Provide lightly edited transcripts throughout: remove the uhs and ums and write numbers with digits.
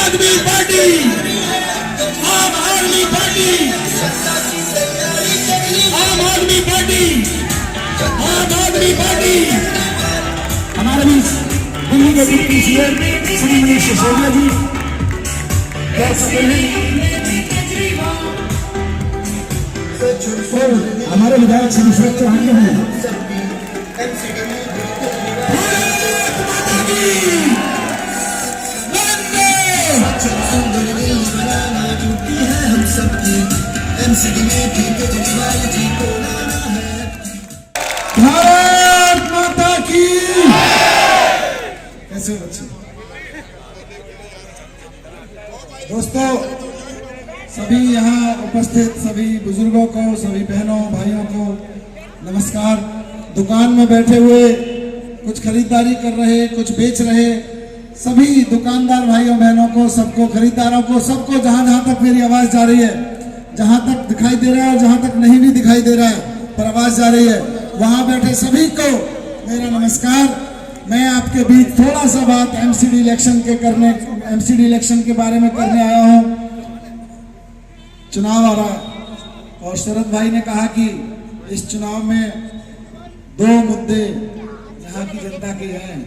आदमी पार्टी, आम आदमी पार्टी, आम आदमी पार्टी, आम आदमी पार्टी। हमारे भी दिल्ली के डिप्टी सीएम श्री मनीष सिसोदिया जी कह सकते हैं, हमारे विधायक श्री विश्वनाथ चौहान हैं। भारत माता की। कैसे बच्चे दोस्तों, सभी यहाँ उपस्थित सभी बुजुर्गों को, सभी बहनों भाइयों को नमस्कार। दुकान में बैठे हुए कुछ खरीदारी कर रहे, कुछ बेच रहे सभी दुकानदार भाइयों बहनों को, सबको, खरीदारों को, सबको, जहां जहां तक मेरी आवाज जा रही है, जहां तक दिखाई दे रहा है और जहां तक नहीं भी दिखाई दे रहा है पर आवाज जा रही है, वहां बैठे सभी को मेरा नमस्कार। मैं आपके बीच थोड़ा सा बात एमसीडी इलेक्शन के बारे में करने आया हूं। चुनाव आ रहा है और शरद भाई ने कहा कि इस चुनाव में दो मुद्दे यहाँ की जनता के हैं।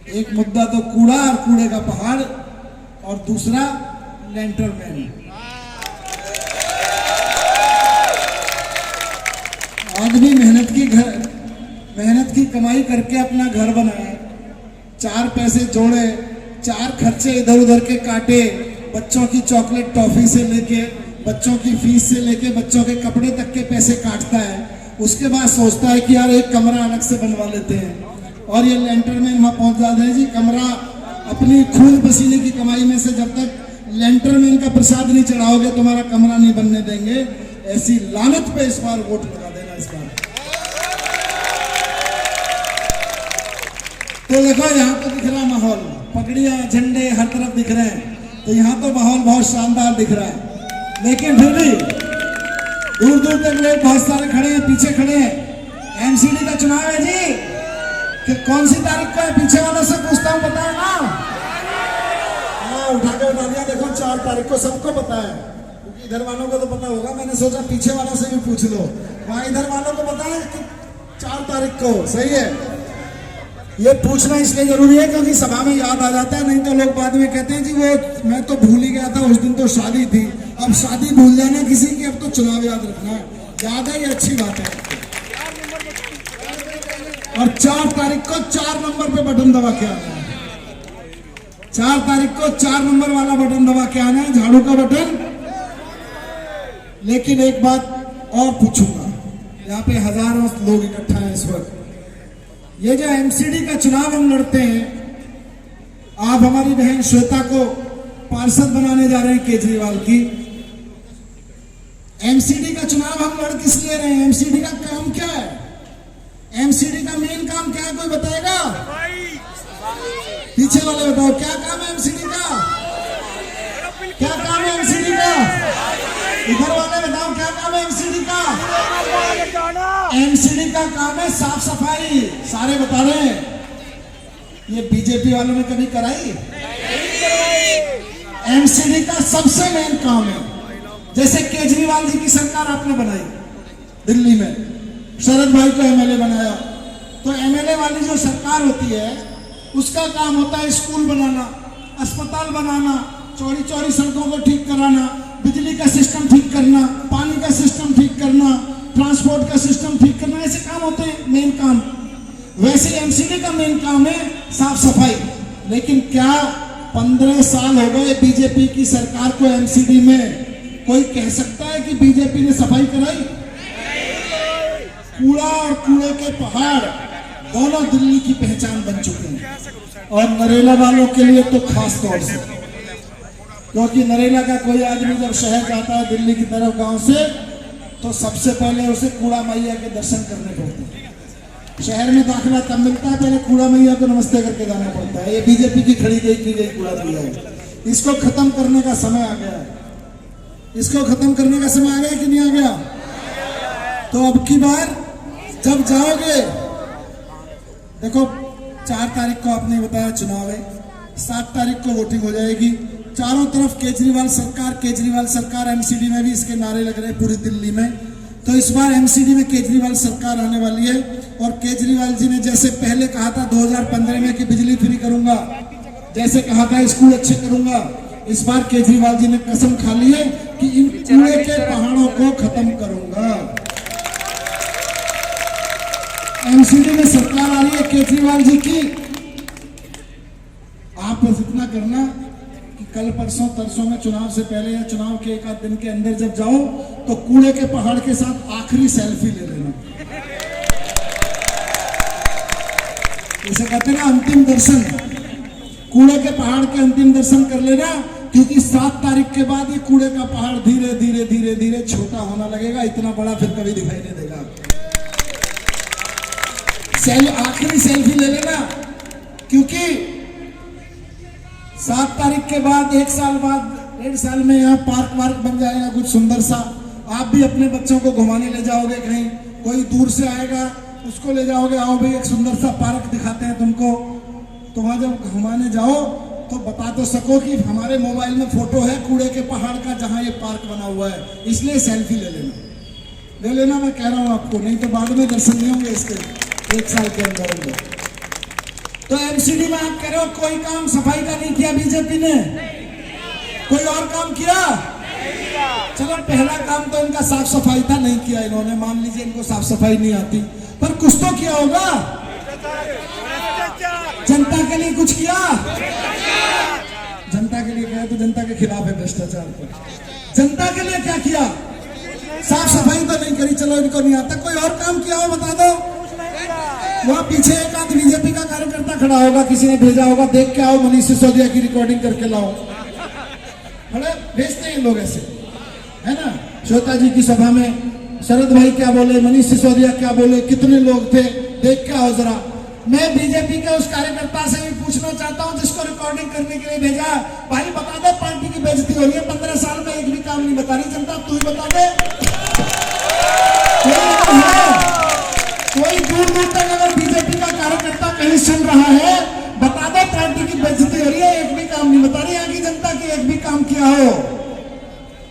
एक मुद्दा तो कूड़ा और कूड़े का पहाड़, और दूसरा लेंटर मैन। आदमी मेहनत की कमाई करके अपना घर बनाए, चार पैसे जोड़े, चार खर्चे इधर उधर के काटे, बच्चों की चॉकलेट टॉफी से लेके, बच्चों की फीस से लेके, बच्चों के कपड़े तक के पैसे काटता है। उसके बाद सोचता है कि यार एक कमरा अलग से बनवा लेते हैं, और ये लेंटरमैन वहां पहुंच जाते हैं जी। कमरा अपनी खून पसीने की कमाई में से जब तक लेंटरमैन का प्रसाद नहीं चढ़ाओगे तुम्हारा कमरा नहीं बनने देंगे। ऐसी लानत पे इस बार वोट लगा देना। इस बार तो देखो यहाँ तो दिख रहा माहौल, पगड़ियां झंडे हर तरफ दिख रहे हैं, तो यहाँ तो माहौल बहुत शानदार दिख रहा है। लेकिन फिर भी दूर दूर तक लोग बहुत सारे खड़े हैं, पीछे खड़े हैं। एमसीडी का चुनाव है जी, कि कौन सी तारीख को है? पीछे वालों से पूछता हूँ, बताए ना? हाँ, उठा के बता दिया। देखो 4 तारीख को सबको पता है, क्योंकि इधर वालों को तो पता होगा। मैंने सोचा पीछे वालों से भी पूछ लो, वहां इधर वालों को पता है कि 4 तारीख को। सही है, ये पूछना इसलिए जरूरी है क्योंकि सभा में याद आ जाता है, नहीं तो लोग बाद में कहते हैं जी वो मैं तो भूल ही गया था, उस दिन तो शादी थी। अब शादी भूल जाना किसी की, अब तो चुनाव याद रखना है। याद है, ये अच्छी बात है। और 4 तारीख को 4 नंबर पे बटन दबा के आना है। 4 तारीख को 4 नंबर वाला बटन दबा के आना है, झाड़ू का बटन। लेकिन एक बात और पूछूंगा, यहाँ पे हजारों लोग इकट्ठा हैं इस वक्त। ये जो एमसीडी का चुनाव हम लड़ते हैं, आप हमारी बहन श्वेता को पार्षद बनाने जा रहे हैं केजरीवाल की। एमसीडी का चुनाव हम लड़ किस लिए रहे हैं? एमसीडी का काम क्या है? एमसीडी का मेन काम क्या है, कोई बताएगा? पीछे वाले बताओ, क्या काम है एमसीडी का? क्या काम है एमसीडी का? इधर वाले बताओ, क्या काम है एमसीडी का? एमसीडी का काम है साफ सफाई। सारे बता रहे हैं। ये बीजेपी वालों ने कभी कराई? एमसीडी का सबसे मेन काम है। जैसे केजरीवाल जी की सरकार आपने बनाई दिल्ली में, शरद भाई को एमएलए बनाया, तो एमएलए वाली जो सरकार होती है उसका काम होता है स्कूल बनाना, अस्पताल बनाना, चौड़ी चौड़ी सड़कों को ठीक कराना, बिजली का सिस्टम ठीक करना, पानी का सिस्टम ठीक करना, ट्रांसपोर्ट का सिस्टम ठीक करना। ऐसे काम होते हैं मेन काम। वैसे एमसीडी का मेन काम है साफ सफाई। लेकिन क्या 15 साल हो गए बीजेपी की सरकार को एमसीडी में, कोई कह सकता है कि बीजेपी ने सफाई कराई? कूड़ा और कूड़े के पहाड़ दोनों दिल्ली की पहचान बन चुके हैं, और नरेला वालों के लिए तो खास तौर से, क्योंकि नरेला का कोई आदमी जब शहर जाता है दिल्ली की तरफ गांव से, तो सबसे पहले उसे कूड़ा मैया के दर्शन करने पड़ते हैं। शहर में दाखिला तब मिलता है, पहले कूड़ा मैया को नमस्ते करके जाना पड़ता है। ये बीजेपी की खड़ी गई की गई कूड़ा मैया है। इसको खत्म करने का समय आ गया है। इसको खत्म करने का समय आ गया कि नहीं आ गया? तो अब की बार जब जाओगे, देखो 4 तारीख को आपने बताया चुनाव है, 7 तारीख को वोटिंग हो जाएगी। चारों तरफ केजरीवाल सरकार, एमसीडी में भी इसके नारे लग रहे हैं पूरी दिल्ली में। तो इस बार एमसीडी में केजरीवाल सरकार आने वाली है। और केजरीवाल जी ने जैसे पहले कहा था 2015 में कि बिजली फ्री करूंगा, जैसे कहा था स्कूल अच्छे करूंगा, इस बार केजरीवाल जी ने कसम खा ली है कि इन कूड़े के पहाड़ों को खत्म करूंगा। एमसीडी में सरकार आ रही है केजरीवाल जी की। आप बस इतना करना कि कल परसों तरसों में चुनाव से पहले या चुनाव के एक आध दिन के अंदर जब जाओ तो कूड़े के पहाड़ के साथ आखिरी सेल्फी ले लेना। इसे कहते हैं ना अंतिम दर्शन, कूड़े के पहाड़ के अंतिम दर्शन कर लेना, क्योंकि 7 तारीख के बाद ये कूड़े का पहाड़ धीरे धीरे धीरे धीरे छोटा होना लगेगा, इतना बड़ा फिर कभी दिखाई नहीं देगा। आखिरी सेल्फी ले लेना, क्योंकि 7 तारीख के बाद 1 साल बाद 1.5 साल में यहाँ पार्क बन जाएगा कुछ सुंदर सा। आप भी अपने बच्चों को घुमाने ले जाओगे, कहीं कोई दूर से आएगा उसको ले जाओगे, आओ भाई एक सुंदर सा पार्क दिखाते हैं तुमको। तो वहां जब घुमाने जाओ तो बता तो सको कि हमारे मोबाइल में फोटो है कूड़े के पहाड़ का जहां ये पार्क बना हुआ है, इसलिए सेल्फी ले लेना मैं कह रहा हूं आपको, नहीं तो बाद में दर्शन नहीं होंगे इसके 1 साल के अंदर। तो एमसीडी में आप कह रहे हो कोई काम सफाई का नहीं किया बीजेपी ने, कोई और काम किया? चलो पहला काम तो इनका साफ सफाई था, नहीं किया इन्होंने, मान लीजिए इनको साफ सफाई नहीं आती, पर कुछ तो किया होगा। जनता के लिए कुछ किया? जनता के लिए क्या है तो जनता के खिलाफ है भ्रष्टाचार पर। जनता के लिए क्या किया? साफ सफाई तो नहीं करी, चलो इनको नहीं आता, कोई और काम किया हो बता दो। वहां पीछे एक आध बीजेपी का कार्यकर्ता खड़ा होगा, किसी ने भेजा होगा, देख के आओ मनीष सिसोदिया की रिकॉर्डिंग करके लाओ। बड़े भेजते हैं लोग ऐसे, है ना। श्वेता जी की सभा में शरद भाई क्या बोले, मनीष सिसोदिया क्या बोले, कितने लोग थे, देख के आओ जरा। मैं बीजेपी के उस कार्यकर्ता से भी पूछना चाहता हूं जिसको रिकॉर्डिंग करने के लिए भेजा, भाई बता दे पार्टी की बेइज्जती हो रही है, 15 साल में एक भी काम नहीं बता रही जनता, तू ही बता दे। कोई दूर दूर तक अगर बीजेपी का कार्यकर्ता कहीं सुन रहा है, बता दो पार्टी की बेइज्जती हो रही है, एक भी काम नहीं बता रही, यहाँ की जनता की एक भी काम किया हो,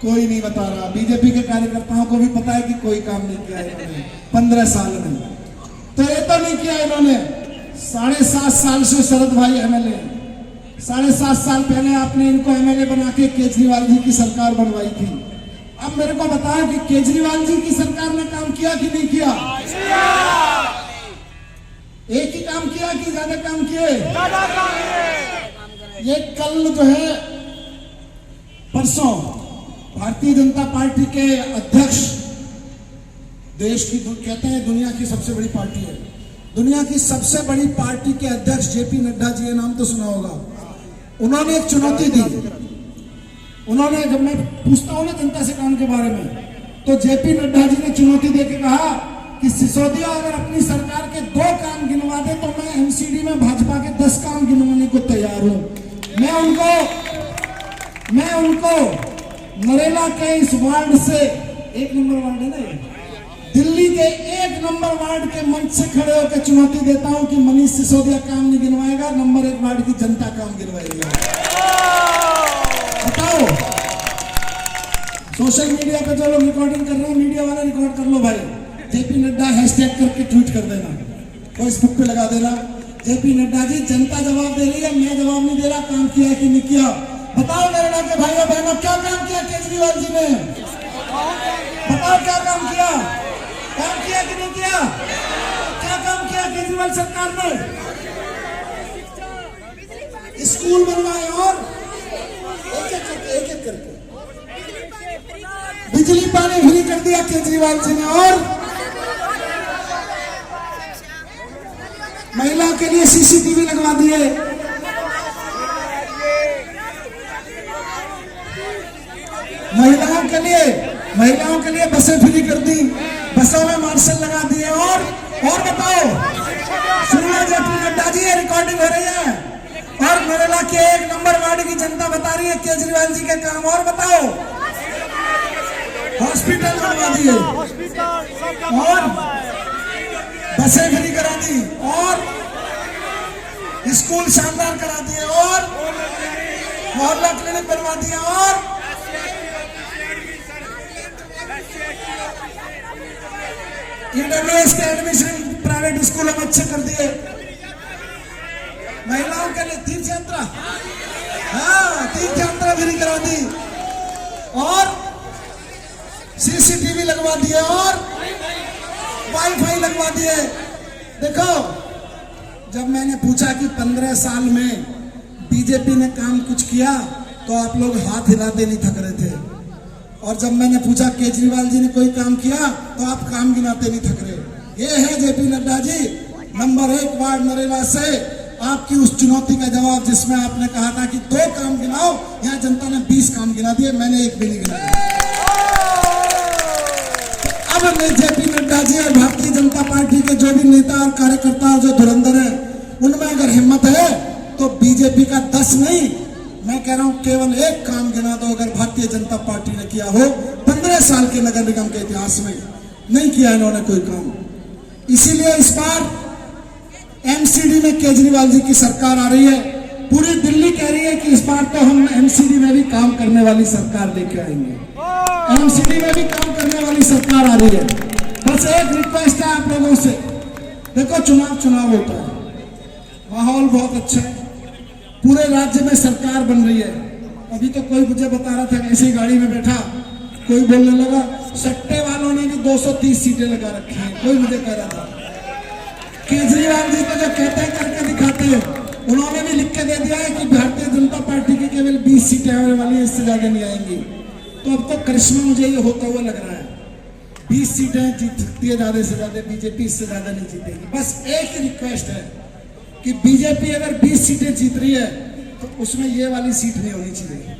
कोई नहीं बता रहा। बीजेपी के कार्यकर्ताओं को भी पता है कि कोई काम नहीं किया इन्होंने 15 साल में। तो ये तो नहीं किया इन्होंने। 7.5 साल से शरद भाई एमएलए, 7.5 साल पहले आपने इनको एमएलए बना के केजरीवाल जी की सरकार बनवाई थी। अब मेरे को बताओ कि केजरीवाल जी की सरकार ने काम किया कि नहीं किया? एक ही काम किया कि ज्यादा काम किए? ये कल जो है परसों भारतीय जनता पार्टी के अध्यक्ष, देश की कहते हैं दुनिया की सबसे बड़ी पार्टी है, दुनिया की सबसे बड़ी पार्टी के अध्यक्ष जेपी नड्डा जी, ये नाम तो सुना होगा, उन्होंने एक चुनौती दी। उन्होंने, जब मैं पूछता हूं ना जनता से काम के बारे में, तो जेपी नड्डा जी ने चुनौती देके कहा कि सिसोदिया अगर अपनी सरकार के 2 काम गिनवा दे तो मैं एमसीडी में भाजपा के 10 काम गिनवाने को तैयार हूं। मैं उनको नरेला के इस वार्ड से, 1 नंबर वार्ड है ना ये, दिल्ली के 1 नंबर वार्ड के मंच से खड़े होकर चुनौती देता हूं कि मनीष सिसोदिया काम नहीं गिनवाएगा, नंबर 1 वार्ड की जनता काम गिनवाएगी। बताओ, सोशल मीडिया पे जो लोग रिकॉर्डिंग कर रहे हैं, मीडिया वाले रिकॉर्ड कर लो भाई, जेपी नड्डा हैशटैग करके ट्वीट कर देना, फेसबुक पे लगा देना, जेपी नड्डा जी जनता जवाब दे रही है, मैं जवाब नहीं दे रहा, काम किया कि नहीं किया। बताओ नरेला के भाइयों बहनों, क्या काम किया केजरीवाल जी ने? बताओ क्या काम किया? काम किया कि नहीं किया? क्या काम किया केजरीवाल सरकार ने? स्कूल बनवाए और एक करके बिजली पानी फ्री कर दिया केजरीवाल जी ने, और महिलाओं के लिए सीसीटीवी लगवा दिए, महिलाओं के लिए बसें फ्री कर दी, बसों में मार्शल लगा दिए, और बताओ, सुनिए जेपी नड्डा जी, ये रिकॉर्डिंग हो रही है, और नरेला के 1 नंबर वार्ड की जनता बता रही है केजरीवाल जी के काम, और बताओ, हॉस्पिटल बनवा दिए, और बसें फ्री करा दी, और स्कूल शानदार करा दिए, और मोहल्ला क्लिनिक बनवा दिया और ईडब्ल्यूएस के एडमिशन प्राइवेट स्कूलों में अच्छे कर दिए। महिलाओं के लिए तीर्थ यात्रा, हाँ तीर्थ यात्रा भी करा दी और सीसीटीवी लगवा दिए और वाईफाई लगवा दिए। देखो, जब मैंने पूछा कि 15 साल में बीजेपी ने काम कुछ किया तो आप लोग हाथ हिलाते नहीं थक रहे थे, और जब मैंने पूछा केजरीवाल जी ने कोई काम किया तो आप काम गिनाते नहीं थक रहे। ये है JP Nadda ji, number 1 ward Narela से आपकी उस चुनौती का जवाब जिसमें आपने कहा था कि 2 काम गिनाओ, यहाँ जनता ने 20 काम गिना दिए, मैंने 1 भी नहीं गिनाया। अब जेपी नड्डा जी और भारतीय जनता पार्टी के जो भी नेता और कार्यकर्ता जो धुरंधर है, उनमें अगर हिम्मत है तो बीजेपी का 10 नहीं, मैं कह रहा हूं केवल 1 काम गिना दो अगर भारतीय जनता पार्टी ने किया हो। 15 साल के नगर निगम के इतिहास में नहीं किया इन्होंने कोई काम। इसीलिए इस बार एमसीडी में केजरीवाल जी की सरकार आ रही है। पूरी दिल्ली कह रही है कि इस बार तो हम एमसीडी में भी काम करने वाली सरकार लेके आएंगे, एमसीडी में भी काम करने वाली सरकार आ रही है। बस एक रिक्वेस्ट है आप लोगों से, देखो चुनाव होता है, माहौल बहुत अच्छा है, पूरे राज्य में सरकार बन रही है। अभी तो कोई मुझे बता रहा था, ऐसी गाड़ी में बैठा कोई बोलने लगा सट्टे वालों ने भी 230 सीटें लगा रखी हैं। कोई मुझे कह रहा था केजरीवाल जी तो जो कहते हैं करके दिखाते हैं, उन्होंने भी लिख के दे दिया है कि भारतीय जनता पार्टी की केवल 20 सीटें आने वाली है, इससे ज्यादा नहीं आएंगी। तो अब तो करिश्मा मुझे ये होता हुआ लग रहा है, 20 सीटें जीत सकती है ज्यादा से ज्यादा, बीजेपी इससे ज्यादा नहीं जीतेगी। बस एक ही रिक्वेस्ट है कि बीजेपी अगर 20 सीटें जीत रही है तो उसमें ये वाली सीट नहीं होनी चाहिए।